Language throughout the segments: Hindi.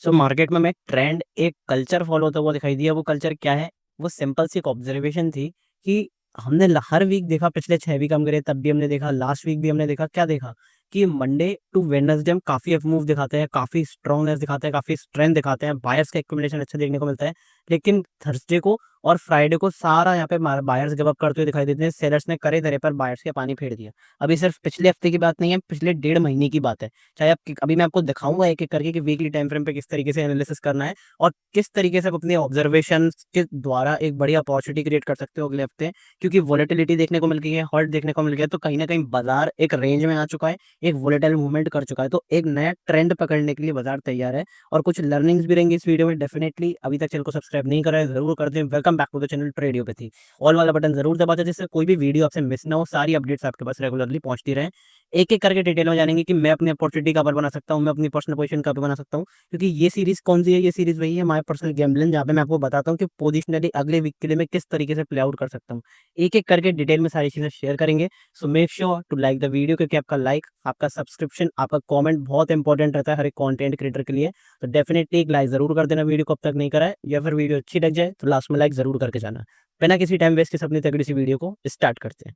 सो मार्केट में मैं ट्रेंड एक कल्चर फॉलो होता हुआ दिखाई दिया। वो कल्चर क्या है? वो सिंपल सी एक ऑब्जर्वेशन थी कि हमने हर वीक देखा, पिछले 6 वीक हम करे तब भी हमने देखा, लास्ट वीक भी हमने देखा। क्या देखा? कि मंडे टू वेडनेसडे हम काफी अप मूव दिखाते हैं, काफी स्ट्रॉन्गनेस दिखाते हैं, काफी स्ट्रेंथ दिखाते हैं, बायर्स का एक्यूमुलेशन अच्छा देखने को मिलता है। लेकिन थर्सडे को और फ्राइडे को सारा यहाँ पे बायर्स गिव अप करते हुए दिखाई देते हैं। सेलर्स ने करे धरे पर बायर्स के पानी फेर दिया। अभी सिर्फ पिछले हफ्ते की बात नहीं है, पिछले 1.5 महीने की बात है। चाहे आप अभी मैं आपको दिखाऊंगा एक एक करके कि वीकली टाइम फ्रेम पे किस तरीके से एनालिसिस करना है और किस तरीके से आप अपने ऑब्जर्वेशन के द्वारा एक बड़ी अपॉर्चुनिटी क्रिएट कर सकते हो अगले हफ्ते। क्योंकि वोलेटिलिटी देखने को मिल गई है, हॉल्ट देखने को मिल गया है, तो कहीं ना कहीं बाजार एक रेंज में आ चुका है, एक वोलेटाइल मूवमेंट कर चुका है। तो एक नया ट्रेंड पकड़ने के लिए बाजार तैयार है और कुछ लर्निंग्स भी रहेंगी इस वीडियो में। डेफिनेटली अभी तक चैनल को सब्सक्राइब नहीं करा है जरूर कर दें। Welcome back to the channel ट्रेडियोपैथी। ऑल वाला बटन जरूर दबा दें जिससे कोई भी वीडियो आपसे मिस ना हो, सारी अपडेट्स आपके पास रेगुलरली पहुंचती रहे। एक एक करके डिटेल में जानेंगे कि मैं अपनी अपॉर्चुनिटी कवर बना सकता हूँ, मैं अपनी पर्सनल पोजीशन कवर बना सकता हूँ। क्योंकि ये सीरीज कौन सी है? ये सीरीज वही है माय पर्सनल गैम्बलिंग, जहाँ पे मैं आपको बताता हूँ कि पोजिशनली अगले वीक के लिए मैं किस तरीके से प्ले आउट कर सकता हूँ। एक एक करके डिटेल में सारी चीजें शेयर करेंगे। So make sure to like the video, क्योंकि आपका लाइक, आपका सब्सक्रिप्शन, आपका कमेंट बहुत इंपॉर्टेंट रहता है हर एक कंटेंट क्रिएटर के लिए। तो डेफिनेटली एक लाइक जरूर कर देना वीडियो को अब तक नहीं करा है, या फिर वीडियो अच्छी लग जाए तो लास्ट में लाइक जरूर करके जाना। बिना किसी टाइम वेस्ट के अपनी तगड़ी सी वीडियो को स्टार्ट करते हैं।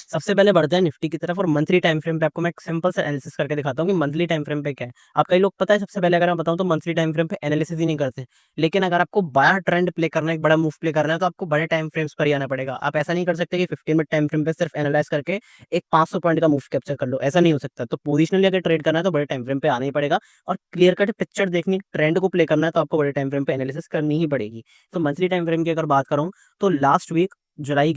सबसे पहले बढ़ते हैं निफ्टी की तरफ और मंथली टाइम फ्रेम पे आपको मैं एक सिंपल सा एनालिसिस करके दिखाता हूँ कि मंथली टाइम फ्रेम पे क्या है। आप कई लोग पता है, सबसे पहले अगर मैं बताऊं तो मंथली टाइम फ्रेम पे एनालिसिस ही नहीं करते। लेकिन अगर आपको बड़ा ट्रेंड प्ले करना है, एक बड़ा मूव प्ले करना है, तो आपको बड़े टाइम फ्रेम्स पर ही आना पड़ेगा। आप ऐसा नहीं कर सकते कि 15 मिनट टाइम फ्रेम पे सिर्फ एनालाइज करके एक 500 पॉइंट का मूव कैप्चर कर लो, ऐसा नहीं हो सकता। तो पोजिशनली अगर ट्रेड करना है तो बड़े टाइम फ्रेम पे आना ही पड़ेगा। और क्लियर कट पिक्चर देखनी, ट्रेंड को प्ले करना है तो आपको बड़े टाइम फ्रेम पे एनालिसिस करनी ही पड़ेगी। तो मंथली टाइम फ्रेम की अगर बात करूं तो लास्ट वीक जुलाई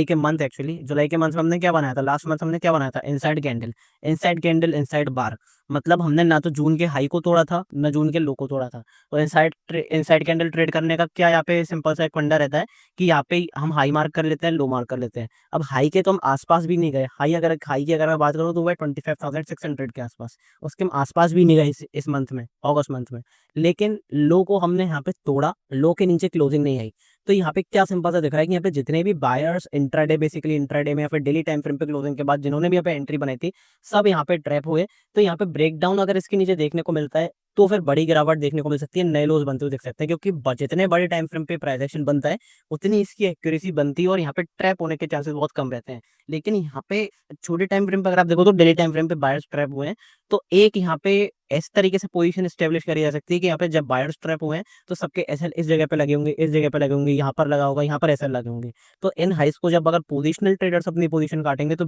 के मंथ, एक्चुअली जुलाई के मंथ में हमने क्या बनाया था? लास्ट मंथ हमने क्या बनाया था? Inside candle, inside candle, inside bar. मतलब हमने ना तो जून के हाई को तोड़ा था, ना जून के लो को तोड़ा था। तो इनसाइड कैंडल ट्रेड करने का क्या यहाँ पे सिंपल सा एक फंडा रहता है कि यहाँ पे हम हाई मार्क कर लेते हैं, लो मार्क कर लेते हैं। अब हाई के तो हम आसपास भी नहीं गए। हाई की अगर मैं बात करूँ तो वह 25,600 के आसपास, उसके हम आसपास भी नहीं गए इस मंथ में, अगस्त मंथ में। लेकिन लो को हमने यहाँ पे तोड़ा, लो के नीचे क्लोजिंग नहीं आई। तो यहाँ पे क्या सिंपल सा दिख रहा है कि यहाँ पे जितने भी बायर्स इंट्राडे, बेसिकली इंट्राडे में या फिर डेली टाइम फ्रेम पे क्लोजिंग के बाद जिन्होंने भी यहाँ पे एंट्री बनाई थी, सब यहाँ पे ट्रैप हुए। तो यहाँ पे ब्रेकडाउन अगर इसके नीचे देखने को मिलता है तो फिर बड़ी गिरावट देखने को मिल सकती है, नए लोज बनते हुए दिख सकते हैं। क्योंकि जितने बड़े टाइम फ्रेम पे प्राइस एक्शन बनता है उतनी इसकी एक्यूरेसी बनती है और यहाँ पे ट्रैप होने के चांसेस बहुत कम रहते हैं। लेकिन यहाँ पे छोटे टाइम फ्रेम पे अगर आप देखो तो डेली टाइम फ्रेम पे बायर्स ट्रैप हुए हैं। तो एक यहाँ पे इस तरीके से पोजीशन स्टेब्लिश करी जा सकती है कि यहाँ पे जब बायर्स ट्रैप हुए हैं तो सबके एसएल इस जगह पे लगे होंगे, इस जगह पे लगे होंगे, यहाँ पर लगा होगा, यहाँ पर एसएल लगे होंगे। तो इन हाइस को जब अगर पोजिशनल ट्रेडर्स अपनी पोजीशन काटेंगे तो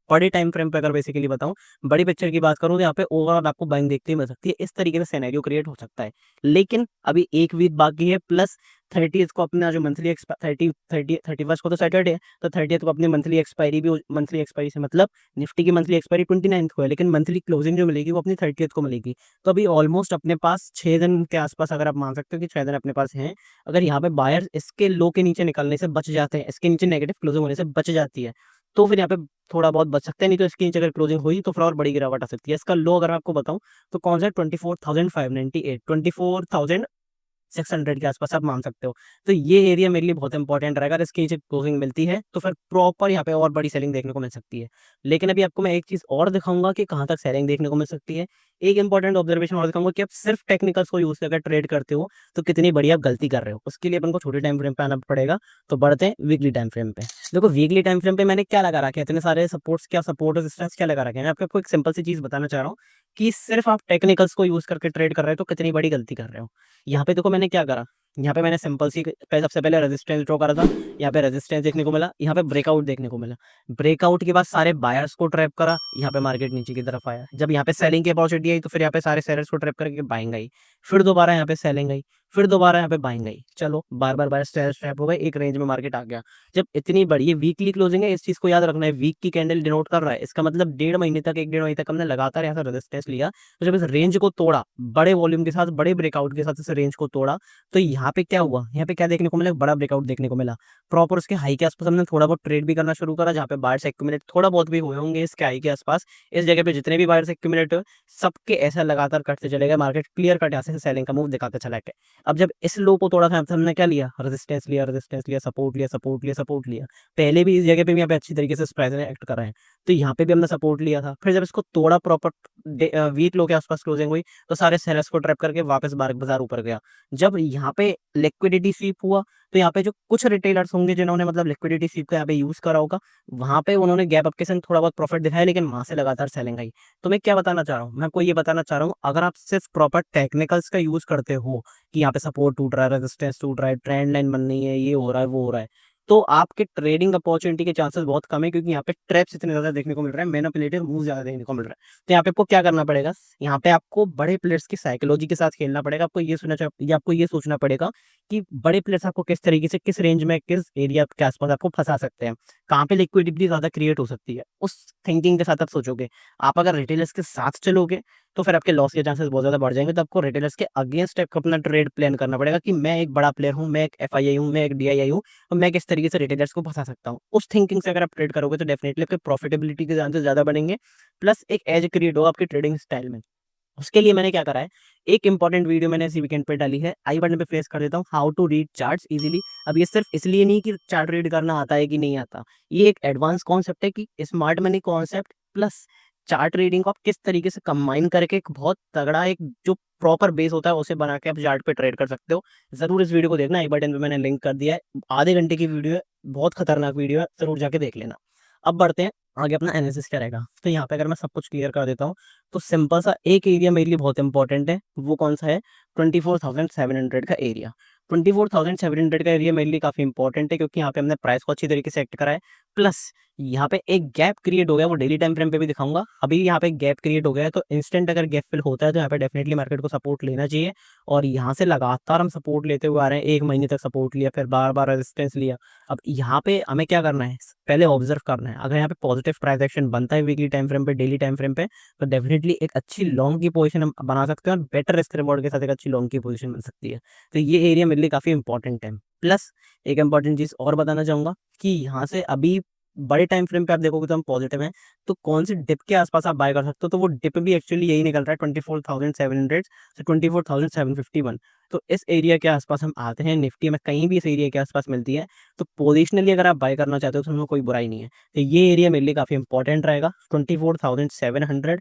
बड़े टाइम फ्रेम पे अगर बेसिकली बताऊं, बड़ी पिक्चर की बात करूं तो यहाँ पे ओवरऑल आपको बाइंग देखते ही मिल सकती है। इस तरीके से सिनेरियो क्रिएट हो सकता है। लेकिन अभी एक वीक बाकी है, प्लस 30 को अपना जो मंथली 31 को तो सैटरडे है, तो 30 को अपनी मंथली एक्सपायरी भी, मंथली एक्सपायरी से मतलब निफ्टी की मंथली एक्सपायरी 29 को है, लेकिन मंथली क्लोजिंग जो मिलेगी वो अपनी 30 को मिलेगी। तो अभी ऑलमोस्ट अपने पास 6 दिन के आसपास, अगर आप मान सकते हो कि 6 दिन अपने पास हैं। अगर यहाँ पे बायर इसके लो के नीचे निकलने से बच जाते हैं, इसके नीचे नेगेटिव क्लोजिंग होने से बच जाती है, तो फिर यहाँ पे थोड़ा बहुत बच सकते हैं। नहीं तो इसके नीचे अगर क्लोजिंग हुई तो फिर और बड़ी गिरावट आ सकती है। इसका लो अगर मैं आपको बताऊं तो कौन सा है? 24,598, 24,600 के आसपास आप मान सकते हो। तो ये एरिया मेरे लिए बहुत इंपॉर्टेंट रहेगा। अगर इसके नीचे क्लोजिंग मिलती है तो फिर प्रॉपर यहाँ पे और बड़ी सेलिंग देखने को मिल सकती है। लेकिन अभी आपको मैं एक चीज और दिखाऊंगा कि कहाँ तक सेलिंग देखने को मिल सकती है। एक इंपॉर्टेंट ऑब्जर्वेशन और दिखाऊंगा कि आप सिर्फ टेक्निकल्स को यूज करके ट्रेड करते हो तो कितनी बड़ी आप गलती कर रहे हो। उसके लिए अपन को छोटे टाइम फ्रेम पे आना पड़ेगा। तो बढ़ते हैं वीकली टाइम फ्रेम पे। देखो वीकली टाइम फ्रेम पे मैंने क्या लगा रखा है, इतने सारे सपोर्ट्स, क्या सपोर्ट रेजिस्टेंस क्या लगा रखे हैं। मैं आपको एक सिंपल सी चीज बताना चाह रहा हूँ कि सिर्फ आप टेक्निकल्स को यूज करके ट्रेड कर रहे हो तो कितनी बड़ी गलती कर रहे हो। यहाँ पे देखो मैंने क्या करा, यहाँ पे मैंने सिंपल सी सबसे पहले रेजिस्टेंस ड्रॉ करा था। यहाँ पे रेजिस्टेंस देखने को मिला, यहाँ पे ब्रेकआउट देखने को मिला। ब्रेकआउट के बाद सारे बायर्स को ट्रैप करा, यहाँ पे मार्केट नीचे की तरफ आया। जब यहाँ पे सेलिंग की अपॉर्चुनिटी आई तो फिर यहाँ पे सारे सेलर्स को ट्रैप करके बाइंग आई। फिर दोबारा यहाँ पे सेलिंग आई, फिर दोबारा यहाँ पे बाइंग आई। चलो बार बार बायर सेलर्स ट्रैप हो गए, एक रेंज में मार्केट आ गया। जब इतनी बड़ी, ये वीकली क्लोजिंग है, इस चीज को याद रखना है। वीक की कैंडल डिनोट कर रहा है, इसका मतलब 1.5 महीने तक, 1.5 महीने तक हमने लगातार यहाँ से रेजिस्टेंस लिया। तो जब इस रेंज को तोड़ा, बड़े वॉल्यूम के साथ, बड़े ब्रेकआउट के साथ इस रेंज को तोड़ा, तो यहाँ पे क्या हुआ? यहाँ पे क्या देखने को मिला? बड़ा ब्रेकआउट देखने को मिला। प्रॉपर उसके हाई के आसपास हमने थोड़ा बहुत ट्रेड भी करना शुरू करा, जहाँ पे बायर्स एक्यूमुलेट थोड़ा बहुत भी हुए होंगे इसके हाई के आसपास। इस जगह पे जितने भी बायर्स एक्यूमुलेट हुए, सबके ऐसा लगातार कटते चले गए। मार्केट क्लियर कट यहाँ से सेलिंग का मूव दिखाते चला गया। अब जब इस लो को तोड़ा था, हमने क्या लिया, रेजिस्टेंस लिया, रेजिस्टेंस लिया, सपोर्ट लिया, सपोर्ट लिया, सपोर्ट लिया। पहले भी इस जगह पे भी यहाँ पे अच्छी तरीके से प्राइस ने एक्ट कर रहे हैं, तो यहाँ पे भी हमने सपोर्ट लिया था। फिर जब इसको तोड़ा प्रॉपर वीक लो के आसपास क्लोजिंग हुई, तो सारे सेलर्स को ट्रैप करके वापस बाजार ऊपर गया। जब यहाँ पे लिक्विडिटी स्वीप हुआ, तो यहाँ पे जो कुछ रिटेलर्स होंगे जिन्होंने मतलब लिक्विडिटी स्वीप का यहाँ पे यूज करा होगा, वहां पे उन्होंने गैप अप के संग थोड़ा बहुत प्रॉफिट दिखाया, लेकिन वहां से लगातार सेलिंग आई। तो मैं क्या बताना चाह रहा हूँ, मैं आपको ये बताना चाह रहा हूँ, अगर आप सिर्फ प्रॉपर टेक्निकल्स का यूज करते हो कि यहाँ पे सपोर्ट टूट रहा है, रेजिस्टेंस टूट रहा है, ट्रेंड लाइन बन रही है, ये हो रहा है, वो हो रहा है, तो आपके ट्रेडिंग अपॉर्चुनिटी के चांसेस बहुत कम है, क्योंकि यहाँ पे ट्रैप्स इतने ज्यादा देखने को मिल रहे हैं, मैनिपुलेटिव मूव ज्यादा देखने को मिल रहा है। तो यहाँ पे आपको क्या करना पड़ेगा, यहाँ पे आपको बड़े प्लेयर्स की साइकोलॉजी के साथ खेलना पड़ेगा। आपको ये सोचना पड़ेगा कि बड़े प्लेयर्स आपको किस तरीके से, किस रेंज में, किस एरिया के आसपास आपको फंसा सकते हैं, कहाँ पे लिक्विडिटी ज्यादा क्रिएट हो सकती है, उस थिंकिंग के साथ आप सोचोगे। आप अगर रिटेलर्स के साथ चलोगे, तो फिर आपके लॉस के चांसेस बहुत ज्यादा बढ़ जाएंगे। तो आपको रिटेलर्स के अगेंस्ट अपना ट्रेड प्लान करना पड़ेगा कि मैं एक बड़ा प्लेयर हूँ, मैं एक एफआईआई हूँ, मैं एक डीआईआई हूँ, तो मैं किस तरीके से रिटेलर्स को फंसा सकता हूँ। उस थिंकिंग से अगर आप ट्रेड करोगे, तो डेफिनेटली आपके प्रॉफिटेबिलिटी के चांसेस ज्यादा बढ़ेंगे, प्लस एक एज क्रिएट होगा आपकी ट्रेडिंग स्टाइल में। उसके लिए मैंने क्या करा है, एक इंपॉर्टेंट वीडियो मैंने इसी वीकेंड पे डाली है, आई बटन पे प्लेस कर देता हूँ, how to read charts easily. अब ये सिर्फ इसलिए नहीं कि चार्ट रीड करना आता है कि नहीं आता, ये एक एडवांस कॉन्सेप्ट है कि smart money concept plus chart reading को आप किस तरीके से कंबाइन करके एक बहुत तगड़ा, एक जो प्रॉपर बेस होता है उसे बना के आप चार्ट पे ट्रेड कर सकते हो। जरूर इस वीडियो को देखना, आई बटन पे मैंने लिंक कर दिया है, आधे घंटे की वीडियो है, बहुत खतरनाक वीडियो है, जरूर जाके देख लेना। अब बढ़ते हैं आगे, अपना एनालिसिस क्या रहेगा। तो यहाँ पे अगर मैं सब कुछ क्लियर कर देता हूँ, तो सिंपल सा एक एरिया मेरे लिए बहुत इंपॉर्टेंट है, वो कौन सा है, 24,700 का एरिया। 24,700 का एरिया मेरे लिए काफी इंपॉर्टेंट है, क्योंकि यहाँ पे हमने प्राइस को अच्छी तरीके से एक्ट करा है, प्लस यहाँ पे एक गैप क्रिएट हो गया, वो डेली टाइम फ्रेम पे भी दिखाऊंगा। अभी यहाँ पे गैप क्रिएट हो गया है, तो इंस्टेंट अगर गैप फिल होता है, तो यहाँ पे डेफिनेटली मार्केट को सपोर्ट लेना चाहिए। और यहाँ से लगातार हम सपोर्ट लेते हुए आ रहे हैं, एक महीने तक सपोर्ट लिया, फिर बार बार रेजिस्टेंस लिया। अब यहाँ पे हमें क्या करना है, पहले ऑब्जर्व करना है। अगर यहाँ पे पॉजिटिव प्राइस एक्शन बनता है वीकली टाइम फ्रेम पे, डेली टाइम फ्रेम पे, तो डेफिनेटली एक अच्छी लॉन्ग की पोजीशन हम बना सकते हैं, और बेटर रिस्क रिवॉर्ड के साथ एक अच्छी लॉन्ग की पोजीशन बन सकती है। तो ये एरिया मेरे लिए काफी इंपॉर्टेंट है। प्लस एक इंपॉर्टेंट चीज और बताना चाहूंगा कि यहाँ से अभी बड़े टाइम फ्रेम पे आप देखोगे तो हम पॉजिटिव हैं, तो कौन सी डिप के आसपास आप बाय कर सकते हो, तो वो डिप भी एक्चुअली यही निकल रहा है, 24,700 से 24,751। तो इस एरिया के आसपास हम आते हैं, निफ्टी में कहीं भी इस एरिया के आसपास मिलती है, तो पोजिशनली अगर आप बाय करना चाहते हो, तो उसमें कोई बुराई नहीं है। तो ये एरिया मेरे लिए काफी इंपॉर्टेंट रहेगा, 24,700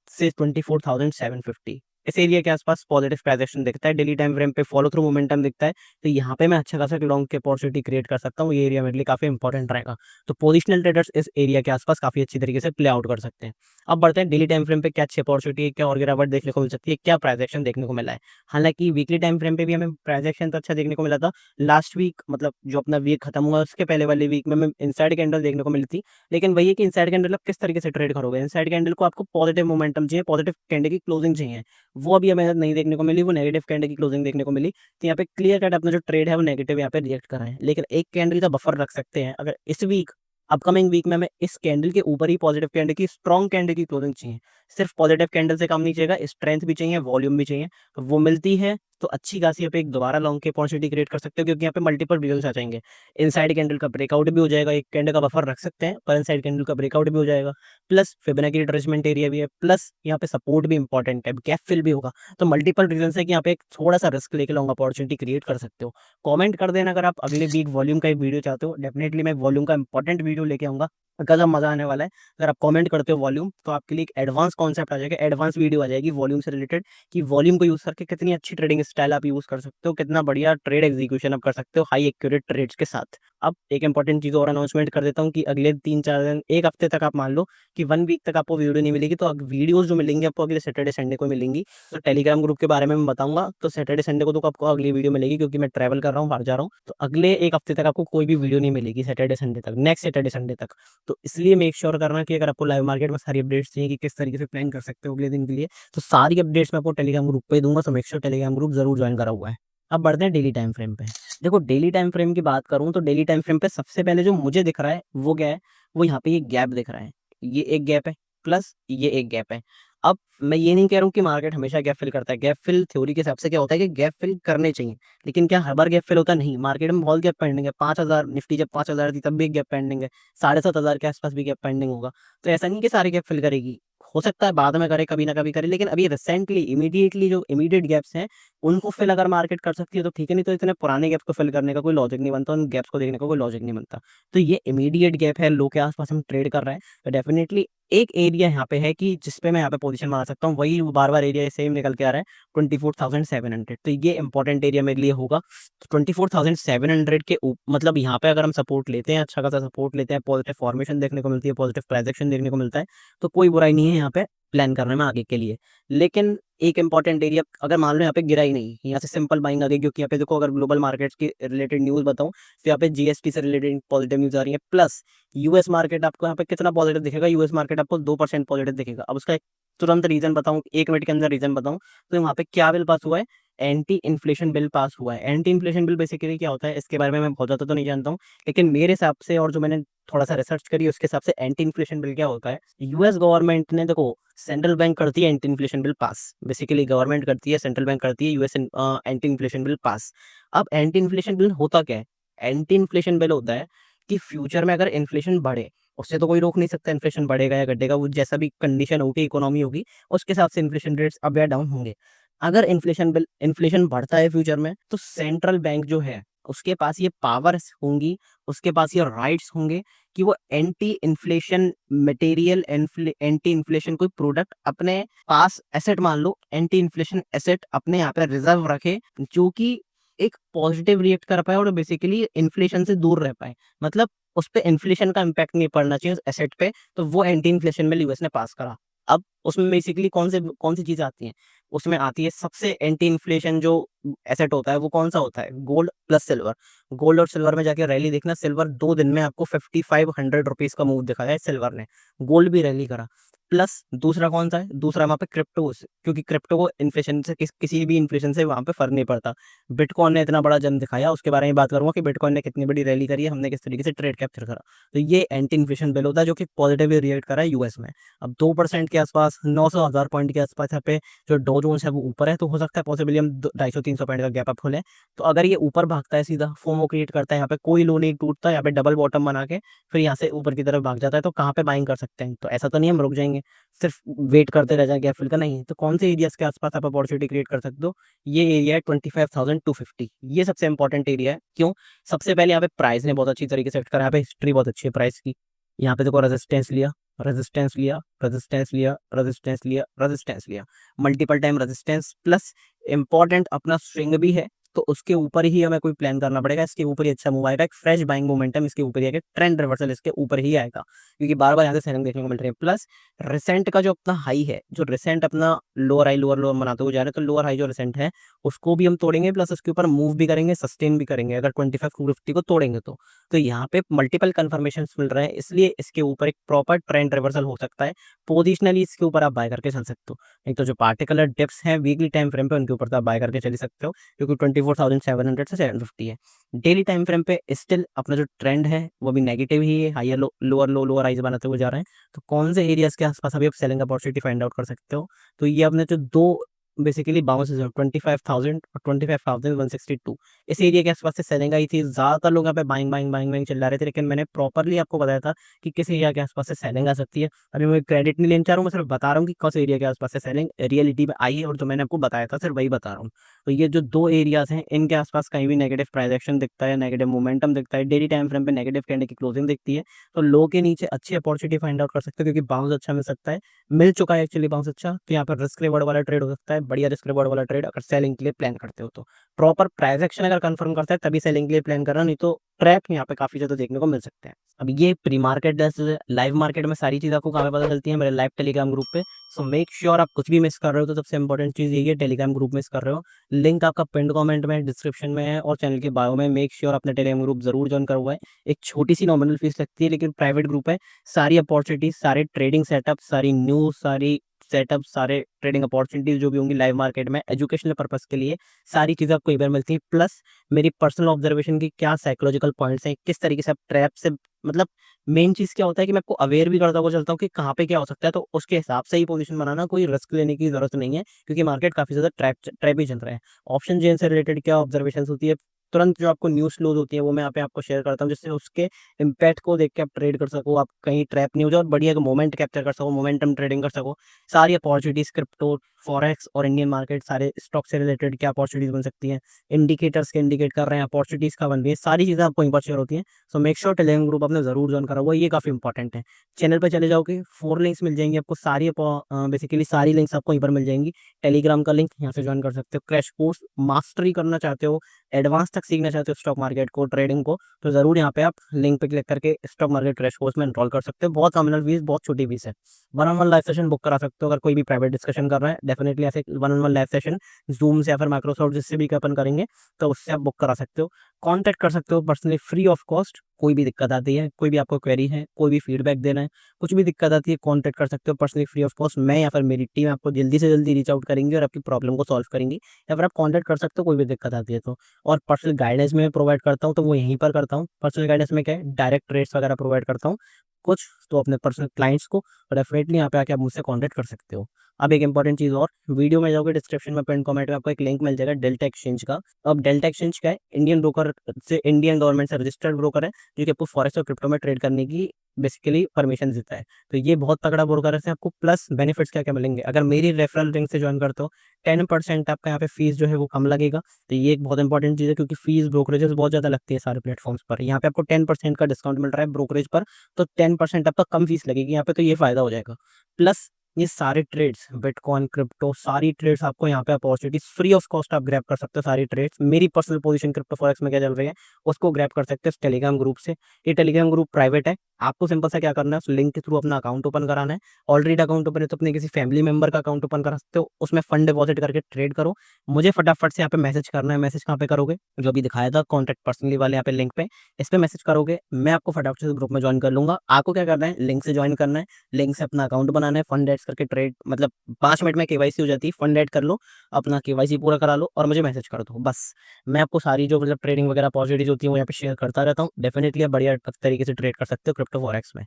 से 24,750। इस एरिया के आसपास पॉजिटिव प्राइजेशन दिखता है, डेली टाइम फ्रेम पे फॉलो थ्रू मोमेंटम दिखता है, तो यहाँ पे मैं अच्छा खासा लॉन्ग की अपॉर्चुनिटी क्रिएट कर सकता हूँ। ये एरिया मेरे लिए काफी इंपॉर्टेंट रहेगा। तो पोजिशनल ट्रेडर्स इस एरिया के आसपास काफी अच्छी तरीके से प्ले आउट कर सकते हैं। अब बढ़ते हैं डेली टाइम फ्रेम पे, क्या अच्छी अपॉर्चुनिटी है, क्या और गिरावट देखने को मिल सकती है, क्या प्राइस एक्शन देखने को मिला है। हालांकि वीकली टाइम फ्रेम पे भी हमें प्राइस एक्शन तो अच्छा देखने को मिला था। लास्ट वीक मतलब जो अपना वीक खत्म हुआ, उसके पहले वाले वीक में हमें इनसाइड कैंडल देखने को मिली थी। लेकिन वही है कि इनसाइड कैंडल आप किस तरीके से ट्रेड करोगे, इनसाइड कैंडल को आपको पॉजिटिव मोमेंटम चाहिए, पॉजिटिव कैंडल की क्लोजिंग चाहिए, वो अभी हमें नहीं देखने को मिली, वो नेगेटिव कैंडल की क्लोजिंग देखने को मिली। तो यहाँ पे क्लियर कट अपना जो ट्रेड है वो नेगेटिव यहाँ पे रिएक्ट कर रहा है, लेकिन एक कैंडल का बफर रख सकते हैं। अगर इस वीक, अपकमिंग वीक में हमें इस कैंडल के ऊपर ही पॉजिटिव कैंडल की, स्ट्रॉन्ग कैंडल की क्लोजिंग चाहिए। सिर्फ पॉजिटिव कैंडल से काम नहीं चलेगा, स्ट्रेंथ भी चाहिए, वॉल्यूम भी चाहिए। तो वो मिलती है तो अच्छी खासी यहाँ पे एक दोबारा लॉन्ग की अपॉर्चुनिटी क्रिएट कर सकते हो, क्योंकि यहाँ पे मल्टीपल रिजल्ट्स आ जाएंगे। इनसाइड कैंडल का ब्रेकआउट भी हो जाएगा, एक कैंडल का बफर रख सकते हैं, पर इनसाइड कैंडल का ब्रेकआउट भी हो जाएगा, प्लस फिबोनाची रिट्रेसमेंट एरिया भी है, प्लस यहाँ पे सपोर्ट भी इंपॉर्टेंट है, गैप फिल भी होगा। तो मल्टीपल रीजन है कि यहाँ पे एक थोड़ा सा रिस्क लेके लॉन्ग अपॉर्चुनिटी क्रिएट कर सकते हो। कमेंट कर देना अगर आप अगले वीक वॉल्यूम का एक वीडियो चाहते हो, डेफिनेटली मैं वॉल्यूम का इंपॉर्टेंट वीडियो लेके आऊंगा, गजब मजा आने वाला है। अगर आप कमेंट करते हो वॉल्यूम, तो आपके लिए एक एडवांस कॉन्सेप्ट आ जाएगा, एडवांस वीडियो आ जाएगी वॉल्यूम से रिलेटेड, कि वॉल्यूम को यूज करके कितनी अच्छी ट्रेडिंग स्टाइल आप यूज कर सकते हो, कितना बढ़िया ट्रेड एग्जीक्यूशन आप कर सकते हो हाई एक्यूरेट ट्रेड्स के साथ। अब एक इंपॉर्टेंट चीज और अनाउंसमेंट कर देता हूँ कि अगले 3-4 दिन, एक हफ्ते तक आप मान लो कि 1 वीक तक आपको वीडियो नहीं मिलेगी, तो वीडियोस जो मिलेंगी आपको अगले सैटरडे संडे को मिलेंगी। तो टेलीग्राम ग्रुप के बारे में मैं बताऊंगा, तो सैटरडे संडे को तो आपको अगली वीडियो मिलेगी, क्योंकि मैं ट्रैवल कर रहा हूँ, बाहर जा रहा हूँ, तो अगले एक हफ्ते तक आपको कोई भी वीडियो नहीं मिलेगी, सैटरडे संडे तक, नेक्स्ट सैटरडे संडे तक। तो इसलिए मेक श्योर करना कि अगर आपको लाइव मार्केट में सारी अपडेट्स चाहिए कि किस तरीके से प्लान कर सकते हो अगले दिन के लिए, तो सारी अपडेट्स मैं आपको टेलीग्राम ग्रुप पे दूंगा, तो मेक श्योर टेलीग्राम ग्रुप जरूर ज्वाइन करा हुआ है। अब बढ़ते हैं डेली टाइम फ्रेम पे। देखो डेली टाइम फ्रेम की बात करूं, तो डेली टाइम फ्रेम पे सबसे पहले जो मुझे दिख रहा है वो क्या है, वो यहाँ पे ये गैप दिख रहा है, ये एक गैप है, प्लस ये एक गैप है। अब मैं ये नहीं कह रहा हूँ कि मार्केट हमेशा गैप फिल करता है, गैप फिल थ्योरी के हिसाब से क्या होता है कि गैप फिल करने चाहिए, लेकिन क्या हर बार गैप फिल होता नहीं, मार्केट में बहुत गैप पेंडिंग है, 5,000 निफ्टी जब 5,000 थी तब भी एक गैप पेंडिंग है, 7,500 के आसपास भी गैप पेंडिंग होगा। तो ऐसा नहीं कि सारे गैप फिल करेगी, हो सकता है बाद में करे, कभी ना कभी करे, लेकिन अभी रिसेंटली इमीडिएटली जो इमीडिएट गैप्स हैं, उनको फिल अगर मार्केट कर सकती है तो ठीक है, नहीं तो इतने पुराने गैप्स को फिल करने का कोई लॉजिक नहीं बनता, उन गैप्स को देखने का कोई लॉजिक नहीं बनता। तो ये इमीडिएट गैप है, लो के आस-पास हम ट्रेड कर रहे हैं, तो डेफिनिटली एक एरिया यहाँ पे है कि जिस पे मैं यहाँ पे पोजीशन बना सकता हूँ, वही बार-बार एरिया सेम निकल के आ रहा है, 24,700, तो ये इंपॉर्टेंट एरिया मेरे लिए होगा। 24,700 के मतलब यहाँ पे अगर हम सपोर्ट लेते हैं, अच्छा खासा सपोर्ट लेते हैं, पॉजिटिव फॉर्मेशन देखने को मिलती है, पॉजिटिव प्राइस एक्शन देखने को मिलता है, तो कोई बुराई नहीं है यहाँ पे प्लान करने में आगे के लिए। लेकिन एक इंपॉर्टेंट एरिया, अगर मान लो यहाँ पे गिरा ही नहीं, यहाँ से सिंपल बाइंग आ गई, क्योंकि यहाँ पे देखो अगर ग्लोबल मार्केट्स की रिलेटेड न्यूज़ बताऊँ, तो यहाँ पे जीएसटी से रिलेटेड पॉजिटिव न्यूज़ आ रही है, प्लस यूएस मार्केट आपको यहाँ पे कितना पॉजिटिव दिखेगा, यूएस मार्केट आपको 2% पॉजिटिव दिखेगा। अब उसका एक तुरंत रीज़न बताऊँ, 1 मिनट के अंदर रीज़न बताऊँ, तो वहाँ पे क्या बिल पास हुआ है? एंटी इन्फ्लेशन बिल पास हुआ है। एंटी इन्फ्लेशन बिल बेसिकली क्या होता है, इसके बारे में मैं बहुत ज़्यादा तो नहीं जानता हूँ, लेकिन मेरे हिसाब से और जो मैंने थोड़ा-सा रिसर्च करी उसके हिसाब से एंटी इन्फ्लेशन बिल क्या होता है, यूएस गवर्नमेंट ने देखो, सेंट्रल बैंक करती है anti inflation bill pass, basically government करती है, सेंट्रल बैंक करती है एंटी इन्फ्लेशन बिल पास। अब एंटी इन्फ्लेशन बिल होता क्या है? एंटी इन्फ्लेशन बिल होता है कि फ्यूचर में अगर इन्फ्लेशन बढ़े, उससे तो कोई रोक नहीं सकता, इन्फ्लेशन बढ़ेगा या घटेगा, वो जैसा भी कंडीशन होगी, इकोनॉमी होगी, उसके हिसाब से इन्फ्लेशन रेट्स अप या डाउन होंगे। अगर इन्फ्लेशन बढ़ता है फ्यूचर में, तो सेंट्रल बैंक जो है, उसके पास ये पावर्स होंगी, उसके पास ये राइट्स होंगे कि वो anti inflation material, anti inflation कोई प्रोडक्ट अपने पास, एसेट मान लो, एंटी इन्फ्लेशन एसेट अपने यहाँ पे रिजर्व रखे, जो कि एक पॉजिटिव रिएक्ट कर पाए और बेसिकली इन्फ्लेशन से दूर रह पाए। मतलब उस पे इन्फ्लेशन का इम्पैक्ट नहीं पड़ना चाहिए उस एसेट पे, तो वो एंटी इन्फ्लेशन बिल यूएस ने पास करा। अब उसमें बेसिकली कौन सी चीज़ें आती हैं? उसमें आती है सबसे एंटी इन्फ्लेशन जो एसेट होता है, वो कौन-सा होता है? Gold plus silver. गोल्ड और सिल्वर में जाके रैली देखना, सिल्वर 2 दिन में आपको ₹5500 का मूव दिखाया है सिल्वर ने। गोल्ड भी रैली करा। प्लस दूसरा कौन-सा है? दूसरा वहाँ पे क्रिप्टोज़, क्योंकि क्रिप्टो को इन्फ्लेशन से किसी भी इन्फ्लेशन से वहाँ पे फ़र्क नहीं पड़ता। बिटकॉइन ने इतना बड़ा जंप दिखाया, उसके बारे में बात करूँगा कि बिटकॉइन ने कितनी बड़ी रैली करी है, हमने किस तरीके से ट्रेड कैप्चर करा। तो ये एंटी इन्फ्लेशन बिल होता है जो कि पॉजिटिवली रिएक्ट करा है यूएस में। अब 2% के आसपास, 900,000 पॉइंट के आसपास यहाँ पे जो डॉ जोन्स है वो ऊपर है, तो हो सकता है पॉसिबली हम 250-300 पॉइंट का गैप अप खोलें। तो अगर ये ऊपर भागता है सीधा, फोमो क्रिएट करता है, यहाँ पे कोई लो नहीं टूटता, यहाँ पे डबल बॉटम बना के फिर यहाँ से ऊपर की तरफ भाग जाता है, तो कहाँ पे बाइंग कर सकते हैं? तो ऐसा तो नहीं हम रुक जाएँगे, सिर्फ वेट करते रह जाएँ गैप फिल का, नहीं। तो कौन से एरियाज़ के आसपास आप अपॉर्चुनिटी क्रिएट कर सकते हो? ये एरिया है 25,250, ये सबसे इंपॉर्टेंट एरिया है। क्यों? सबसे पहले यहाँ पे प्राइस ने बहुत अच्छी तरीके से सेट करा है, यहाँ पे हिस्ट्री बहुत अच्छी है प्राइस की। यहाँ पे देखो रेजिस्टेंस लिया, रेजिस्टेंस लिया, रेजिस्टेंस लिया, रेजिस्टेंस लिया, रेजिस्टेंस लिया, multiple time resistance, plus important अपना स्विंग भी है, तो उसके ऊपर ही हमें कोई प्लान करना पड़ेगा, इसके ऊपर ही अच्छा मूव आएगा, एक फ्रेश बाइंग मोमेंटम इसके ऊपर ही आएगा, ट्रेंड रिवर्सल इसके ऊपर ही आएगा, क्योंकि बार-बार यहाँ से सेलिंग देखने को मिल रही है। प्लस रिसेंट का जो अपना हाई है, जो रिसेंट अपना लोअर हाई, लोअर लोअर बनाते हुए जा रहे हैं, तो लोअर हाई जो रिसेंट है, उसको भी हम तोड़ेंगे, प्लस उसके ऊपर मूव भी करेंगे, सस्टेन भी करेंगे, अगर 25,250 को तोड़ेंगे तो। तो यहाँ पे मल्टीपल कन्फर्मेशंस मिल रहे हैं, इसलिए इसके ऊपर एक प्रॉपर ट्रेंड रिवर्सल हो सकता है। पोजिशनली इसके ऊपर आप बाय करके चल सकते हो। नहीं तो जो पार्टिकुलर डिप्स हैं वीकली टाइम फ्रेम पे, उनके ऊपर तो आप बाय करके चल ही सकते हो, क्योंकि 24,700 से 750 है। डेली टाइम फ्रेम पे स्टिल अपना जो ट्रेंड है वो भी नेगेटिव ही है, higher low, lower low, lower highs बनाते हुए जा रहे हैं। तो कौन से एरियाज़ के आसपास अभी आप सेलिंग अपॉर्चुनिटी फाइंड आउट कर सकते हो? तो ये अपने जो 2 बेसिकली बाउंसेस है, 25,000 और 25,162, इस एरिया के आसपास से सेलिंग आई थी। ज़्यादातर लोग यहाँ पे बाइंग, बाइंग, बाइंग, बाइंग चिल्ला रहे थे, लेकिन मैंने प्रॉपर्ली आपको बताया था कि किस एरिया के आसपास से सेलिंग आ सकती है। अभी मैं क्रेडिट नहीं लेना चाह रहा हूँ, मैं सिर्फ बता रहा हूँ कि कौन से एरिया के आसपास से सेलिंग रियलिटी में आई है, और जो मैंने आपको बताया था सिर्फ वही बता रहा हूँ। तो ये जो 2 एरियाज़ हैं, इनके आसपास कहीं भी नेगेटिव प्राइस एक्शन दिखता है, नेगेटिव मोमेंटम दिखता है, डेली टाइम फ्रेम पे नेगेटिव कैंडल की क्लोजिंग दिखती है, तो लो के नीचे अच्छी अपॉर्चुनिटी फाइंड आउट कर सकते हो, क्योंकि बाउंस अच्छा मिल सकता है। मिल चुका है एक्चुअली बाउंस अच्छा, तो यहाँ पर रिस्क रिवॉर्ड वाला ट्रेड हो सकता है, बढ़िया रिस्क रिवॉर्ड वाला ट्रेड अगर सेलिंग के लिए प्लान करते हो तो। प्रॉपर प्राइस एक्शन अगर कंफर्म करता है तभी सेलिंग के लिए प्लान करना, नहीं तो ट्रैप यहाँ पे काफ़ी ज़्यादा देखने को मिल सकते हैं। अब ये प्री मार्केट जैसे लाइव मार्केट में सारी चीज़ आपको कहाँ पे पता चलती है? मेरे लाइव टेलीग्राम ग्रुप पे। सो मेक श्योर आप कुछ भी मिस कर रहे हो तो सबसे इंपॉर्टेंट चीज़ यही है, टेलीग्राम ग्रुप मिस कर रहे हो। लिंक आपका पिन्ड कमेंट में, डिस्क्रिप्शन में है और चैनल के बायो में। मेक श्योर आपने टेलीग्राम ग्रुप ज़रूर जॉइन करा हुआ है। एक छोटी-सी नॉमिनल फीस लगती है, लेकिन प्राइवेट ग्रुप है। सारी अपॉर्चुनिटीज़, सारे ट्रेडिंग सेटअप, सारी न्यूज़, सारी सेटअप, सारे ट्रेडिंग अपॉर्चुनिटीज़ जो भी होंगी लाइव मार्केट में एजुकेशनल पर्पज़ के लिए, सारी चीज़ें आपको इधर मिलती हैं। प्लस मेरी पर्सनल ऑब्जर्वेशन की क्या साइकोलॉजिकल पॉइंट्स हैं, किस तरीके से आप ट्रैप से, मतलब मेन चीज़ क्या होता है कि मैं आपको अवेयर भी करता हुआ चलता हूँ कि कहाँ पे क्या हो सकता है, तो उसके हिसाब से ही पोजीशन बनाना, कोई रिस्क लेने की ज़रूरत नहीं है, क्योंकि मार्केट काफ़ी ज़्यादा ट्रैप ट्रैप ही चल रहा है। ऑप्शन चेन से रिलेटेड क्या ऑब्जर्वेशंस होती है, तुरंत जो आपको न्यूज़ फ्लोज़ होती है वो मैं यहाँ पे आपको शेयर करता हूँ, जिससे उसके इम्पैक्ट को देख के आप ट्रेड कर सको, आप कहीं ट्रैप नहीं हो जाओ और बढ़िया एक मोमेंट कैप्चर कर सको, मोमेंटम ट्रेडिंग कर सको। सारी अपॉर्चुनिटीज़ क्रिप्टो, फॉरेक्स और इंडियन मार्केट सारे स्टॉक से रिलेटेड क्या अपॉर्चुनिटीज़ बन सकती हैं, इंडिकेटर्स के इंडिकेट कर रहे हैं, अपॉर्चुनिटीज़ क्या बन रही है, सारी चीज़ें आपको वहीं पर शेयर होती हैं। सो मेक श्योर टेलीग्राम ग्रुप आपने ज़रूर जॉइन करा हुआ है, ये काफ़ी इंपॉर्टेंट है। चैनल पे चले जाओगे 4 लिंक्स मिल जाएँगी आपको, सारी बेसिकली सारी लिंक्स आपको वहीं पर मिल जाएँगी। टेलीग्राम का लिंक यहाँ से जॉइन कर सकते हो। क्रैश कोर्स मास्टरी करना चाहते हो, एडवांस तक सीखना चाहते हो स्टॉक मार्केट को, ट्रेडिंग को, तो ज़रूर यहाँ पे आप लिंक पे क्लिक करके स्टॉक मार्केट क्रैश कोर्स में एनरोल कर सकते हो। बहुत नॉमिनल फीस, बहुत छोटी फीस है। One on one live session book करा सकते हो, अगर कोई भी प्राइवेट डिस्कशन कर रहा है, डेफिनिटली ऐसे one on one live session zoom से या फिर माइक्रोसॉफ्ट जिससे भी अपन करेंगे, तो उससे आप बुक करा सकते हो। कॉन्टैक्ट कर सकते हो पर्सनली फ्री ऑफ कॉस्ट। कोई भी दिक्कत आती है, कोई भी आपको क्वेरी है, कोई भी फीडबैक देना है, कुछ भी दिक्कत आती है, कॉन्टैक्ट कर सकते हो पर्सनली फ्री ऑफ कॉस्ट। मैं या फिर मेरी टीम आपको जल्दी से जल्दी रीच आउट करेंगे और आपकी प्रॉब्लम को सॉल्व करेंगी, या फिर आप कॉन्टैक्ट कर सकते हो कोई भी दिक्कत आती है तो। और पर्सनल गाइडेंस मैं प्रोवाइड करता हूँ, तो वो यहीं पर करता हूँ। पर्सनल गाइडेंस में क्या है, डायरेक्ट रेट्स वगैरह प्रोवाइड करता हूँ कुछ, तो अपने पर्सनल क्लाइंट्स को, और डेफिनेटली यहाँ पे आके आप मुझसे कॉन्टैक्ट कर सकते हो। अब एक इंपॉर्टेंट चीज़ और, वीडियो में जाओगे डिस्क्रिप्शन में पिन कमेंट में आपको एक लिंक मिल जाएगा डेल्टा एक्सचेंज का। अब डेल्टा एक्सचेंज क्या है, इंडियन ब्रोकर से, इंडियन गवर्नमेंट से रजिस्टर्ड ब्रोकर है, जो कि आपको फॉरेक्स और क्रिप्टो में ट्रेड करने की बेसिकली परमिशन देता है। तो ये बहुत तगड़ा ब्रोकर है, इससे आपको प्लस बेनिफिट्स क्या क्या मिलेंगे, अगर मेरी रेफरल लिंक से ज्वाइन करते हो 10% आपका यहाँ पे फीस जो है वो कम लगेगा। तो ये एक बहुत इंपॉर्टेंट चीज़ है, क्योंकि फीस ब्रोकरेजेस बहुत ज़्यादा लगती है सारे प्लेटफॉर्म्स पर, यहाँ पे आपको 10% का डिस्काउंट मिल रहा है ब्रोकरेज पर, तो 10% आपका कम फीस लगेगी यहाँ पे, तो ये फायदा हो जाएगा। प्लस ये सारे ट्रेड्स, बिटकॉइन, क्रिप्टो, सारी ट्रेड्स आपको यहाँ पे अपॉर्चुनिटीज फ्री ऑफ कॉस्ट आप ग्रैब कर सकते हो। सारी ट्रेड्स, मेरी पर्सनल पोजीशन क्रिप्टो फॉरेक्स में क्या चल रही है, उसको ग्रैब कर सकते हो इस टेलीग्राम ग्रुप से। ये टेलीग्राम ग्रुप प्राइवेट है, आपको सिंपल सा क्या करना है, उस लिंक के थ्रू अपना अकाउंट ओपन कराना है। ऑलरेडी अकाउंट ओपन है तो अपने किसी फैमिली मेंबर का अकाउंट ओपन करा सकते हो, उसमें फंड डिपॉजिट करके ट्रेड करो। मुझे फटाफट से यहाँ पे मैसेज करना है। मैसेज कहाँ पे करोगे, जो अभी दिखाया था कॉन्टैक्ट पर्सनली वाले यहाँ पे लिंक पे, इस पे मैसेज करोगे, मैं आपको फटाफट से ग्रुप में ज्वाइन कर लूंगा। आपको क्या करना है, लिंक से ज्वाइन करना है, लिंक से अपना अकाउंट बनाना है, फंड ऐड करके ट्रेड, मतलब 5 मिनट में केवाईसी हो जाती है, फंड ऐड कर लो, अपना केवाईसी पूरा करा लो और मुझे मैसेज कर दो बस। मैं आपको सारी जो मतलब ट्रेडिंग वगैरह अपॉर्चुनिटीज होती है वो यहाँ पे शेयर करता रहता हूँ। डेफिनेटली आप बढ़िया तरीके से ट्रेड कर सकते हो क्रिप्टो फॉरेक्स में।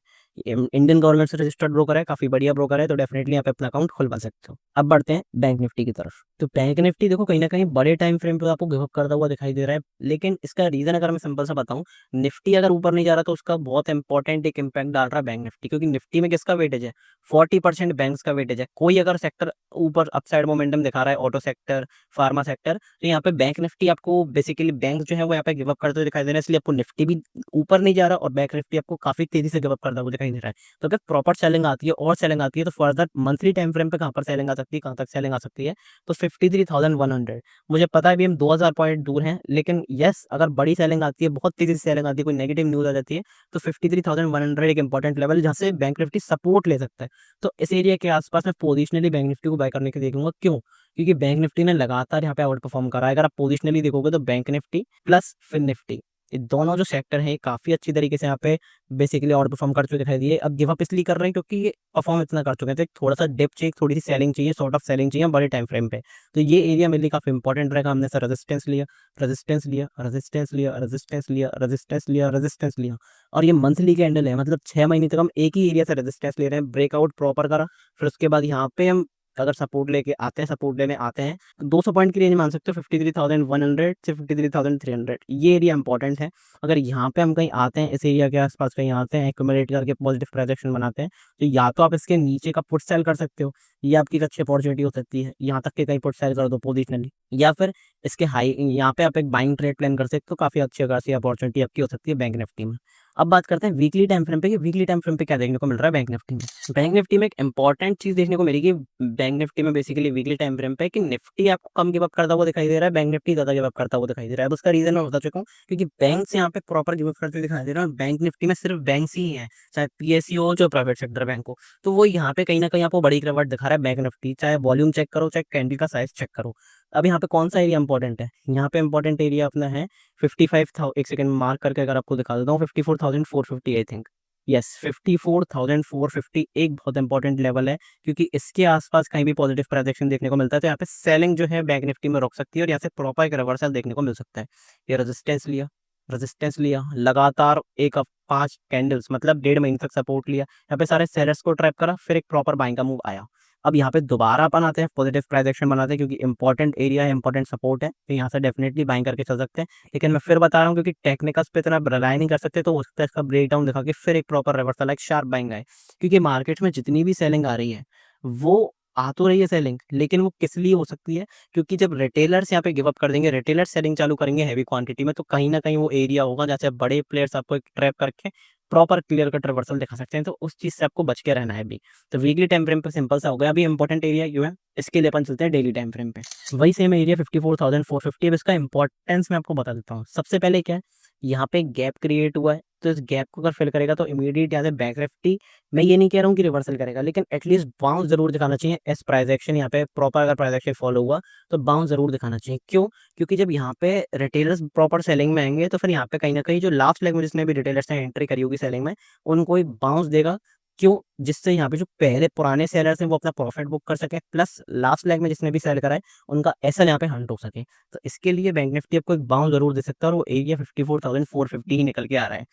इंडियन गवर्नमेंट से रजिस्टर्ड ब्रोकर है, काफी बढ़िया ब्रोकर है, तो डेफिनेटली यहाँ पे अपना अकाउंट खुलवा सकते हो। अब बढ़ते हैं बैंक निफ्टी की तरफ। तो बैंक निफ्टी देखो कहीं ना कहीं बड़े टाइम फ्रेम पे आपको गिव अप करता हुआ दिखाई दे रहा है, लेकिन इसका रीजन अगर मैं सिंपल सा बताऊं, निफ्टी अगर ऊपर नहीं जा रहा तो उसका बहुत इंपॉर्टेंट एक इम्पैक्ट डाल रहा है बैंक निफ्टी, क्योंकि निफ्टी में किसका वेटेज है, 40% बैंक्स का वेटेज है। कोई अगर सेक्टर ऊपर अपसाइड मोमेंटम दिखा रहा है, ऑटो सेक्टर, फार्मा सेक्टर, तो यहाँ पे बैंक निफ्टी आपको बेसिकली बैंक जो है वो यहाँ पे गिव अप करते हुए दिखाई दे रहा है, इसलिए आपको निफ्टी भी ऊपर नहीं जा रहा और बैंक निफ्टी आपको काफी तेजी से गिव अप करता हुआ दिखाई दे रहा है। तो अगर प्रॉपर सेलिंग आती है और सेलिंग आती है तो फर्दर मंथली टाइम फ्रेम पे कहाँ पर सेलिंग आ सकती है, कहाँ तक सेलिंग आ सकती है, तो 53,100। मुझे पता है अभी हम 2000 पॉइंट दूर हैं, लेकिन यस अगर बड़ी सेलिंग आती है, बहुत तेजी से सेलिंग आती है, कोई नेगेटिव न्यूज आ जाती है, तो 53,100 एक इंपॉर्टेंट लेवल जहाँ से बैंक निफ्टी सपोर्ट ले सकता है। तो इस एरिया के आसपास मैं पोजिशनली बैंक निफ्टी को बाय करने के देखूंगा। क्यों, क्योंकि बैंक निफ्टी ने लगातार यहाँ पे आउट परफॉर्म करा है। अगर आप पोजिशनली देखोगे तो Bank Nifty plus Fin Nifty, ये दोनों जो सेक्टर हैं काफी अच्छी तरीके से यहाँ पे बेसिकली आउट परफॉर्म कर चुके दिखाई दिए। अब गिव अप इसलिए कर रहे हैं क्योंकि ये परफॉर्म इतना कर चुके हैं, तो एक थोड़ा सा डेप चाहिए, थोड़ी सी सेलिंग चाहिए, सॉर्ट ऑफ सेलिंग चाहिए बड़े टाइम फ्रेम पे। तो ये एरिया मेरे लिए काफी इंपॉर्टेंट रहेगा। हमने सर रेजिस्टेंस लिया, रेजिस्टेंस लिया, रेजिस्टेंस लिया, रेजिस्टेंस लिया, रेजिस्टेंस लिया, रेजिस्टेंस लिया, और ये मंथली कैंडल है, मतलब 6 महीने तक हम एक ही एरिया से रेजिस्टेंस ले रहे हैं। ब्रेकआउट प्रॉपर करा, फिर उसके बाद यहाँ पे हम अगर सपोर्ट लेके आते हैं, सपोर्ट लेने आते हैं, तो 200 पॉइंट की रेंज मान सकते हो, 53,100 से 53,300, ये एरिया इंपॉर्टेंट है। अगर यहाँ पे हम कहीं आते हैं, इस एरिया के आसपास कहीं आते हैं, एक्यूमुलेट करके पॉजिटिव प्रोजेक्शन बनाते हैं, तो या तो आप इसके नीचे का पुट सेल कर सकते हो, ये आपकी एक अच्छी अपॉर्चुनिटी हो सकती है, यहाँ तक के कहीं पुट सेल कर दो पोजिशनली, या फिर इसके हाई यहाँ पे आप एक बाइंग ट्रेड प्लान कर सकते हो, तो काफी अच्छी खासी अपॉर्चुनिटी आपकी हो सकती है बैंक निफ्टी में। अब बात करते हैं वीकली टाइम फ्रेम पे कि वीकली टाइम फ्रेम पे क्या देखने को मिल रहा है बैंक निफ्टी में। बैंक निफ्टी में एक इंपॉर्टेंट चीज देखने को मिलेगी बैंक निफ्टी में बेसिकली वीकली टाइम फ्रेम पे, कि निफ्टी आपको कम गिव अप करता हुआ दिखाई दे रहा है, बैंक निफ्टी ज्यादा गिव अप करता हुआ दिखाई दे रहा है। अब उसका रीजन मैं बता चुका हूँ, क्योंकि बैंक से यहाँ पे प्रॉपर गिव अप करते हुए दिखाई दे रहा है। बैंक निफ्टी में सिर्फ बैंक ही है, चाहे पीएसयू हो, जो प्राइवेट सेक्टर बैंक हो, तो वो यहाँ पे कहीं ना कहीं आपको बड़ी गिरावट दिखा रहा है बैंक निफ्टी। चाहे वॉल्यूम चेक करो, चाहे कैंडल का साइज चेक करो। अब यहाँ पे कौन सा एरिया इंपॉर्टेंट है, यहाँ पे इंपॉर्टेंट एरिया अपना है 55,000, एक सेकंड मार्क करके अगर आपको दिखा देता हूँ, 54,450 आई थिंक। यस 54,450 एक बहुत इंपॉर्टेंट लेवल है, क्योंकि इसके आसपास कहीं भी पॉजिटिव प्रोजेक्शन देखने को मिलता है तो यहाँ पे सेलिंग जो है बैंक निफ्टी में रुक सकती है और यहाँ से प्रॉपर एक रिवर्सल देखने को मिल सकता है। ये रेजिस्टेंस लिया, रेजिस्टेंस लिया, लगातार 5 कैंडल्स मतलब 1.5 महीने तक सपोर्ट लिया, यहाँ पे सारे सेलर्स को ट्रैप करा, फिर एक प्रॉपर बाइंग का मूव आया। अब यहाँ पे दोबारा अपन आते हैं, पॉजिटिव प्राइस एक्शन बनाते हैं क्योंकि इंपॉर्टेंट एरिया है, इंपॉर्टेंट सपोर्ट है, तो यहाँ से डेफिनेटली बाइंग करके चल सकते हैं। लेकिन मैं फिर बता रहा हूँ क्योंकि टेक्निकल्स पे इतना रिलाय नहीं कर सकते, तो हो सकता है इसका ब्रेकडाउन दिखा के फिर एक प्रॉपर रिवर्सल, एक शार्प बाइंग आए। क्योंकि मार्केट में जितनी भी सेलिंग आ रही है, वो आ तो रही है सेलिंग, लेकिन वो किस लिए हो सकती है? क्योंकि जब रिटेलर्स यहाँ पे गिव अप कर देंगे, रिटेलर्स सेलिंग चालू करेंगे हैवी क्वांटिटी में, तो कहीं न कहीं वो एरिया होगा जहाँ से बड़े प्लेयर्स आपको एक ट्रैप करके प्रॉपर क्लियर कट रिवर्सल दिखा सकते हैं, तो उस चीज़ से आपको बच के रहना है अभी। तो वीकली टाइम फ्रेम पे सिंपल सा हो गया, अभी इंपॉर्टेंट एरिया जो है, इसके लिए अपन चलते हैं डेली टाइम फ्रेम पे। वही सेम एरिया 54,450, अब इसका इंपॉर्टेंस मैं आपको बता देता हूँ। सबसे पहले क्या है, यहाँ पे गैप क्रिएट हुआ है, तो इस गैप को अगर फिल करेगा तो इमीडिएट यहाँ से बैक निफ्टी, मैं ये नहीं कह रहा हूँ कि रिवर्सल करेगा, लेकिन एटलीस्ट बाउंस ज़रूर दिखाना चाहिए एस प्राइस एक्शन। यहाँ पे प्रॉपर अगर प्राइस एक्शन फॉलो हुआ, तो बाउंस ज़रूर दिखाना चाहिए। क्यों? क्योंकि जब यहाँ पे रिटेलर्स प्रॉपर सेलिंग में आएँगे, तो फिर यहाँ पे कहीं न कहीं जो लास्ट लेग में जिसने भी रिटेलर्स ने एंट्री करी होगी सेलिंग में, उनको एक बाउंस देगा। क्यों? जिससे यहाँ पे जो पहले पुराने सेलर्स हैं, वो अपना प्रॉफिट बुक कर सकें, प्लस लास्ट लेग में जिसने भी सेल करा है, उनका एसएल यहाँ पे हंट हो सके। तो इसके लिए बैंक निफ्टी आपको एक बाउंस ज़रूर दे सकता है, और वो एरिया 54,450 ही निकल के आ रहा है।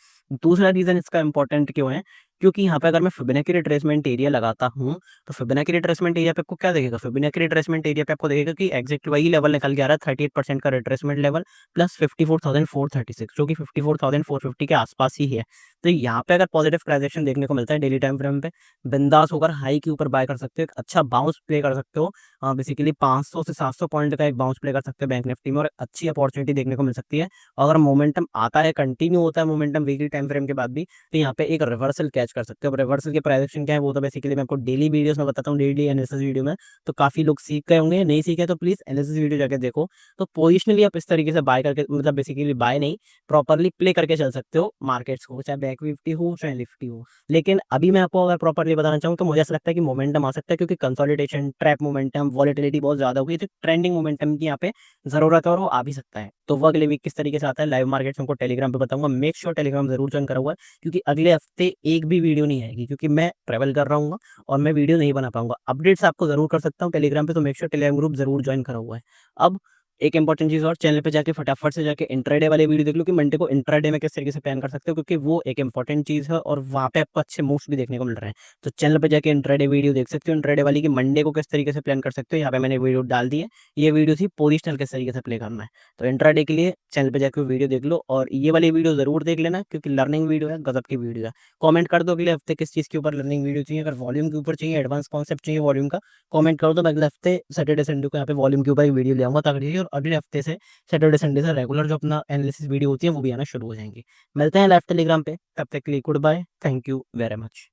दूसरा रीज़न इसका इम्पोर्टेंट क्यों है? क्योंकि यहाँ पे अगर मैं फिबोनाची रिट्रेसमेंट एरिया लगाता हूँ, तो फिबोनाची रिट्रेसमेंट एरिया पे आपको क्या देखेगा? फिबोनाची रिट्रेसमेंट एरिया पे आपको देखेगा कि एग्ज़ैक्ट वही लेवल निकल के आ रहा है, 38% का रिट्रेसमेंट लेवल प्लस 54,436, जो कि 54,450 के आसपास ही है। तो यहाँ पे अगर पॉजिटिव प्राइस एक्शन देखने को मिलता है डेली टाइम फ्रेम पे, बिंदास होकर हाई के ऊपर बाय कर सकते हो, एक अच्छा बाउंस प्ले कर सकते हो। बेसिकली 500 से 700 पॉइंट का एक बाउंस प्ले कर सकते हो बैंक निफ्टी में, और अच्छी अपॉर्चुनिटी देखने को मिल सकती है। अगर मोमेंटम आता है, कंटिन्यू होता है मोमेंटम वीकली टाइम फ्रेम के बाद भी, तो यहाँ पे एक रिवर्सल कैच कर सकते हो। अब रिवर्सल के प्राइस एक्शन क्या है, वो तो बेसिकली मैं आपको डेली वीडियोस में बताता हूँ, डेली एनालिसिस वीडियो में, तो काफ़ी लोग सीख गए होंगे, नहीं सीखे तो प्लीज़ एनालिसिस वीडियो जाके देखो। तो पोजिशनली आप इस तरीके से बाय करके, मतलब बेसिकली बाय नहीं, प्रॉपर्ली प्ले करके चल सकते हो मार्केट्स को, चाहे बैंक निफ्टी हो चाहे निफ्टी हो। लेकिन अभी मैं आपको अगर प्रॉपर्ली बताना चाहूँ, तो मुझे ऐसा लगता है कि मोमेंटम आ सकता है, क्योंकि कंसोलिडेशन, ट्रैप मोमेंटम, वॉलेटिलिटी बहुत ज़्यादा हुई है, तो ट्रेंडिंग मोमेंटम की यहाँ पे ज़रूरत है, और वो आ भी सकता है। तो वो अगले वीक किस तरीके से आता है लाइव मार्केट्स, हमको टेलीग्राम पे बताऊंगा। मेक श्योर टेलीग्राम जरूर ज्वाइन करा हुआ है, क्योंकि अगले हफ्ते एक भी वीडियो नहीं आएगी, क्योंकि मैं ट्रैवल कर रहा हूँ और मैं वीडियो नहीं बना पाऊंगा। अपडेट्स आपको जरूर कर सकता हूँ टेलीग्राम पे, तो मेक श्योर टेलीग्राम ग्रुप जरूर ज्वाइन करा हुआ है। अब एक इंपॉर्टेंट चीज़ और, चैनल पे जाके फटाफट से जाके इंट्राडे वाले वीडियो देख लो कि मंडे को इंट्राडे में किस तरीके से प्लान कर सकते हो, क्योंकि वो एक इंपॉर्टेंट चीज़ है और वहाँ पे आपको अच्छे मूव्स भी देखने को मिल रहे हैं। तो चैनल पे जाके इंट्राडे वीडियो देख सकते हो, इंट्राडे वाली की मंडे को किस तरीके से प्लान कर सकते हो, यहाँ पे मैंने वीडियो डाल दी है। ये वीडियो थी पोजिशनल किस तरीके से प्ले करना है, तो इंट्राडे के लिए चैनल पे जाके वीडियो देख लो, और ये वाली वीडियो जरूर देख लेना, क्योंकि लर्निंग वीडियो है, गजब की वीडियो है। कमेंट कर दो अगले हफ्ते किस चीज़ के ऊपर लर्निंग वीडियो चाहिए, अगर वॉल्यूम के ऊपर चाहिए, एडवांस कॉन्सेप्ट चाहिए वॉल्यूम का, कमेंट कर दो। मैं अगले हफ्ते सैटरडे संडे को यहाँ पे वॉल्यूम के ऊपर एक वीडियो ले आऊँगा तगड़ी, और अगले हफ्ते से सैटरडे संडे से रेगुलर जो अपना एनालिसिस वीडियो होती है, वो भी आना शुरू हो जाएंगी। मिलते हैं लाइव टेलीग्राम पे, तब तक के लिए good bye, thank you very much.